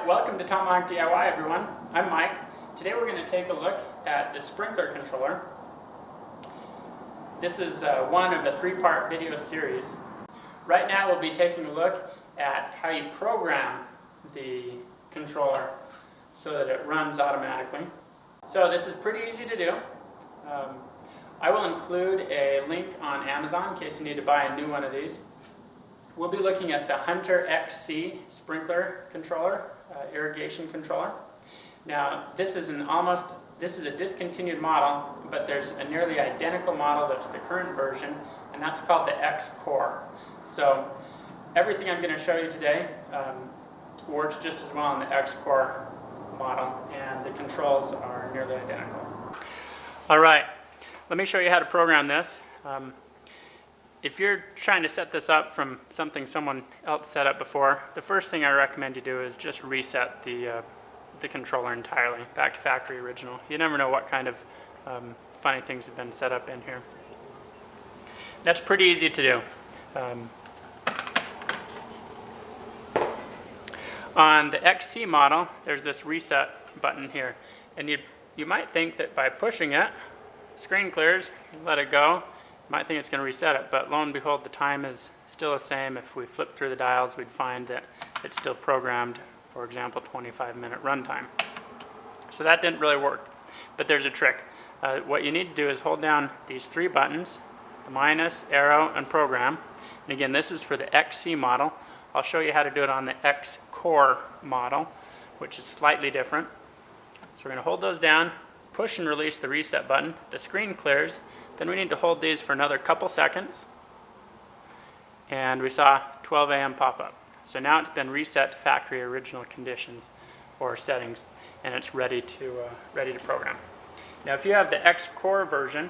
Alright, welcome to Tomahawk DIY everyone. I'm Mike. Today we're going to take a look at the sprinkler controller. This is one of a three-part video series. Right now we'll be taking a look at how you program the controller so that it runs automatically. So this is pretty easy to do. I will include a link on Amazon in case you need to buy a new one of these. We'll be looking at the Hunter XC sprinkler controller, irrigation controller. Now, this is a discontinued model, but there's a nearly identical model that's the current version, and that's called the xcore. So, everything I'm going to show you today works just as well on the xcore model, and the controls are nearly identical. All right, let me show you how to program this. If you're trying to set this up from something someone else set up before, the first thing I recommend you do is just reset the controller entirely, back to factory original. You never know what kind of funny things have been set up in here. That's pretty easy to do. On the XC model, there's this reset button here, and you might think that by pushing it, screen clears, let it go. You might think it's going to reset it, but lo and behold, the time is still the same. If we flip through the dials, we'd find that it's still programmed, for example, 25-minute runtime. So that didn't really work, but there's a trick. What you need to do is hold down these three buttons, the minus, arrow, and program. And again, this is for the XC model. I'll show you how to do it on the xcore model, which is slightly different. So we're going to hold those down, push and release the reset button. The screen clears. Then we need to hold these for another couple seconds, and we saw 12 a.m. pop up. So now it's been reset to factory original conditions or settings, and it's ready to program. Now if you have the xcore version,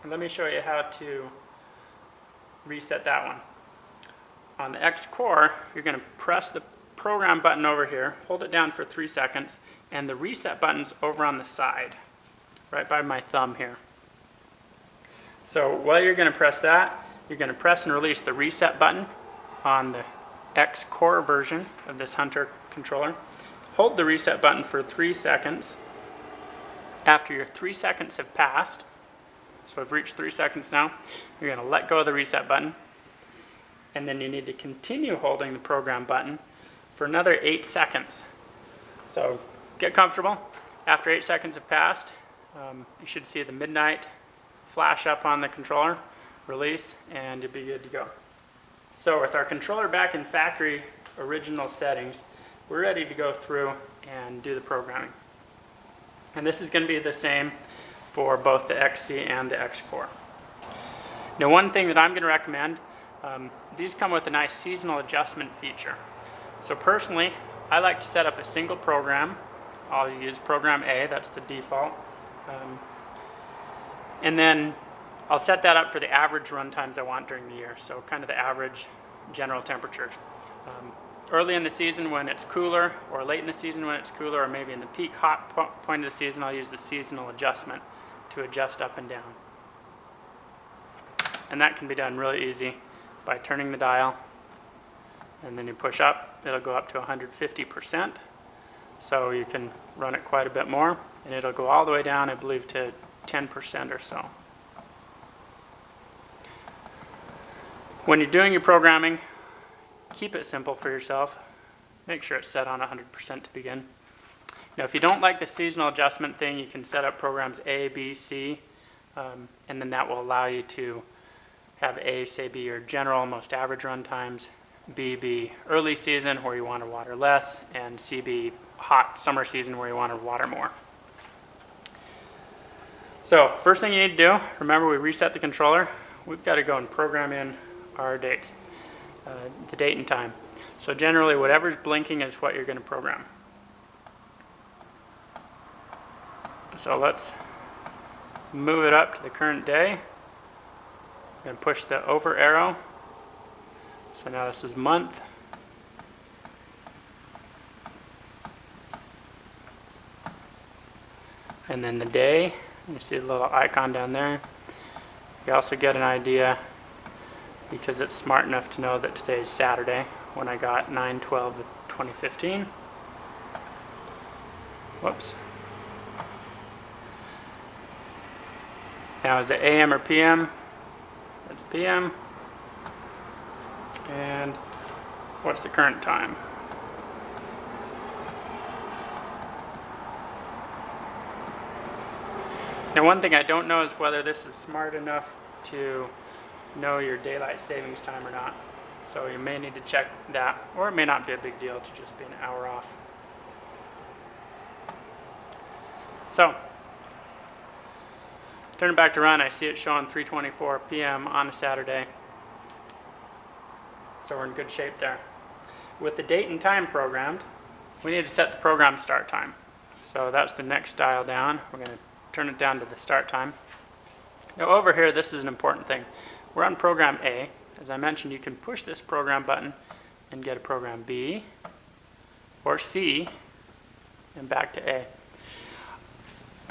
let me show you how to reset that one. On the xcore, you're going to press the program button over here, hold it down for 3 seconds, and the reset button's over on the side, right by my thumb here. So while you're going to press that, you're going to press and release the reset button on the xcore version of this Hunter controller. Hold the reset button for 3 seconds. After your 3 seconds have passed, so I've reached 3 seconds now, you're going to let go of the reset button, and then you need to continue holding the program button for another 8 seconds. So get comfortable. After 8 seconds have passed, you should see the midnight flash up on the controller, release, and you'll be good to go. So with our controller back in factory original settings, we're ready to go through and do the programming. And this is going to be the same for both the XC and the xcore. Now one thing that I'm going to recommend, these come with a nice seasonal adjustment feature. So personally, I like to set up a single program. I'll use program A, that's the default. And then I'll set that up for the average run times I want during the year, so kind of the average general temperatures. Early in the season when it's cooler, or late in the season when it's cooler, or maybe in the peak hot point of the season, I'll use the seasonal adjustment to adjust up and down. And that can be done really easy by turning the dial, and then you push up, it'll go up to 150%, so you can run it quite a bit more, and it'll go all the way down, I believe, to 10% or so. When you're doing your programming, keep it simple for yourself. Make sure it's set on 100% to begin. Now if you don't like the seasonal adjustment thing, you can set up programs A, B, C, and then that will allow you to have A say be your general, most average run times, B be early season where you want to water less, and C be hot summer season where you want to water more. So first thing you need to do, remember we reset the controller, we've got to go and program in our dates, the date and time. So generally whatever's blinking is what you're going to program. So let's move it up to the current day. I'm going to push the over arrow. So now this is month. And then the day. You see the little icon down there. You also get an idea, because it's smart enough to know that today is Saturday, when I got 9/12 of 2015. Whoops. Now is it AM or PM? That's PM. And what's the current time? Now one thing I don't know is whether this is smart enough to know your daylight savings time or not. So you may need to check that, or it may not be a big deal to just be an hour off. So, turn it back to run, I see it showing 3:24 p.m. on a Saturday. So we're in good shape there. With the date and time programmed, we need to set the program start time. So that's the next dial down. We're going to turn it down to the start time. Now over here, this is an important thing. We're on program A. As I mentioned, you can push this program button and get a program B or C and back to A.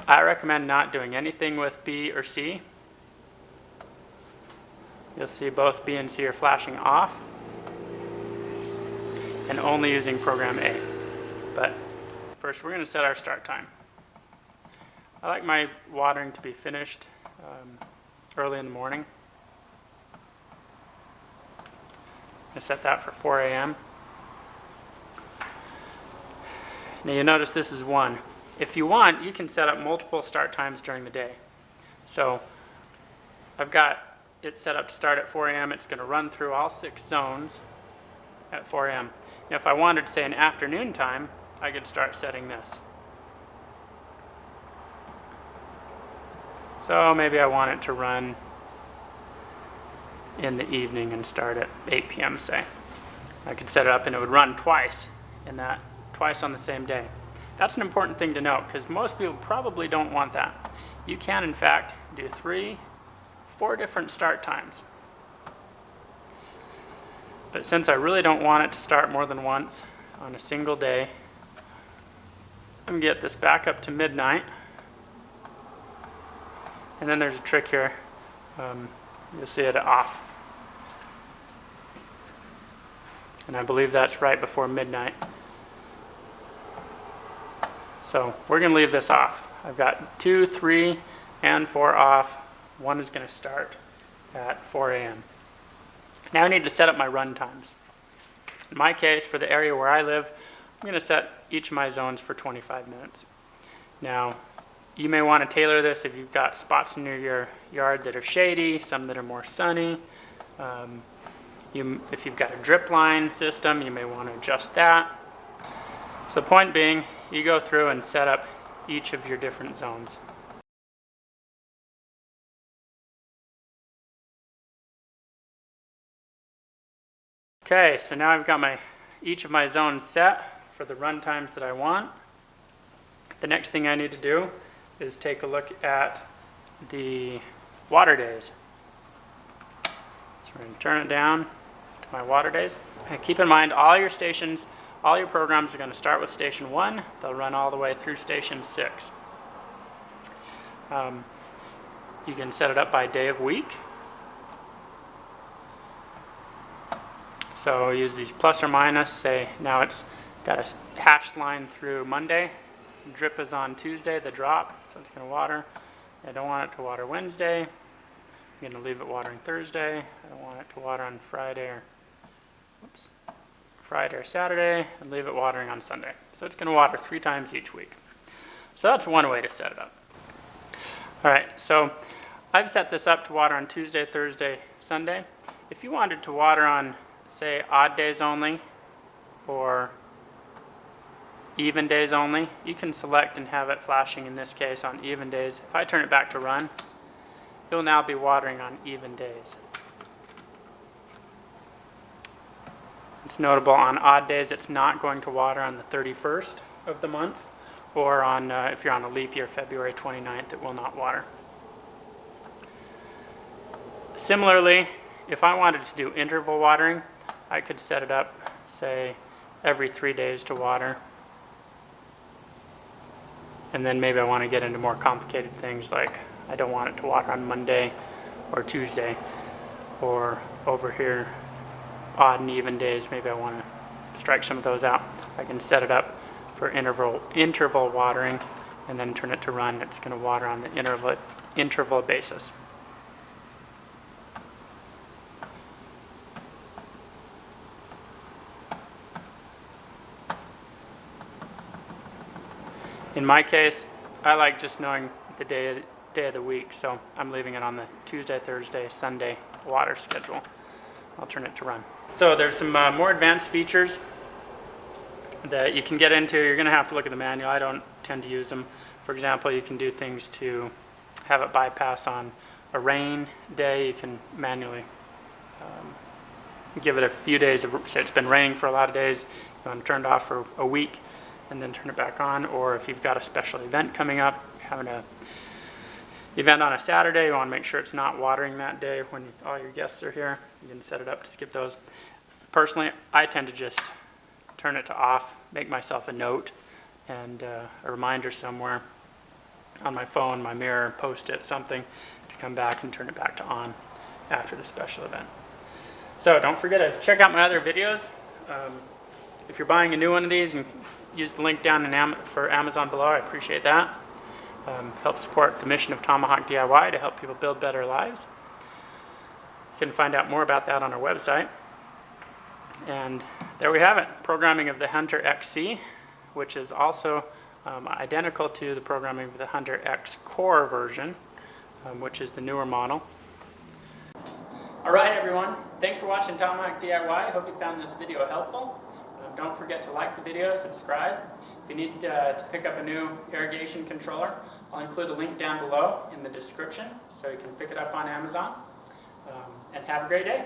I recommend not doing anything with B or C. You'll see both B and C are flashing off and only using program A. But first we're going to set our start time. I like my watering to be finished early in the morning. I set that for 4 a.m. Now you notice this is 1. If you want, you can set up multiple start times during the day. So I've got it set up to start at 4 a.m. It's going to run through all 6 zones at 4 a.m. Now if I wanted to say an afternoon time, I could start setting this. So maybe I want it to run in the evening and start at 8 p.m. say. I could set it up and it would run twice on the same day. That's an important thing to note because most people probably don't want that. You can in fact do 3, 4 different start times. But since I really don't want it to start more than once on a single day, I'm going to get this back up to midnight. And then there's a trick here. You'll see it off. And I believe that's right before midnight. So we're going to leave this off. I've got 2, 3, and 4 off. 1 is going to start at 4 a.m. Now I need to set up my run times. In my case, for the area where I live, I'm going to set each of my zones for 25 minutes. Now, you may want to tailor this if you've got spots near your yard that are shady, some that are more sunny. If you've got a drip line system, you may want to adjust that. So the point being, you go through and set up each of your different zones. Okay, so now I've got each of my zones set for the run times that I want. The next thing I need to do is take a look at the water days. So we're going to turn it down to my water days. And keep in mind all your stations, all your programs are going to start with station 1. They'll run all the way through station 6. You can set it up by day of week. So use these plus or minus. Say now it's got a hashed line through Monday. Drip is on Tuesday, the drop, so it's going to water. I don't want it to water Wednesday. I'm going to leave it watering Thursday. I don't want it to water on Friday or Saturday, and leave it watering on Sunday. So it's going to water 3 times each week. So that's one way to set it up. All right, so I've set this up to water on Tuesday, Thursday, Sunday. If you wanted to water on, say, odd days only, or even days only, you can select and have it flashing in this case on even days. If I turn it back to run, it'll now be watering on even days. It's notable on odd days it's not going to water on the 31st of the month, or on if you're on a leap year, February 29th, it will not water. Similarly, if I wanted to do interval watering, I could set it up, say, every 3 days to water. And then maybe I want to get into more complicated things like I don't want it to water on Monday or Tuesday, or over here, odd and even days, maybe I want to strike some of those out. I can set it up for interval watering, and then turn it to run. It's going to water on the interval basis. In my case, I like just knowing the day of the week, so I'm leaving it on the Tuesday, Thursday, Sunday water schedule. I'll turn it to run. So there's some more advanced features that you can get into. You're going to have to look at the manual. I don't tend to use them. For example, you can do things to have it bypass on a rain day. You can manually give it a few days. Say it's been raining for a lot of days, you want to turn it off for a week and then turn it back on. Or if you've got a special event coming up, having a event on a Saturday, you want to make sure it's not watering that day when all your guests are here. You can set it up to skip those. Personally, I tend to just turn it to off, make myself a note and a reminder somewhere on my phone, my mirror, post-it, something to come back and turn it back to on after the special event. So don't forget to check out my other videos. If you're buying a new one of these, and use the link down for Amazon below. I appreciate that. Help support the mission of Tomahawk DIY to help people build better lives. You can find out more about that on our website. And there we have it, programming of the Hunter XC, which is also identical to the programming of the Hunter xcore version, which is the newer model. All right, everyone. Thanks for watching Tomahawk DIY. I hope you found this video helpful. Don't forget to like the video, subscribe. If you need to pick up a new irrigation controller, I'll include a link down below in the description so you can pick it up on Amazon. And have a great day.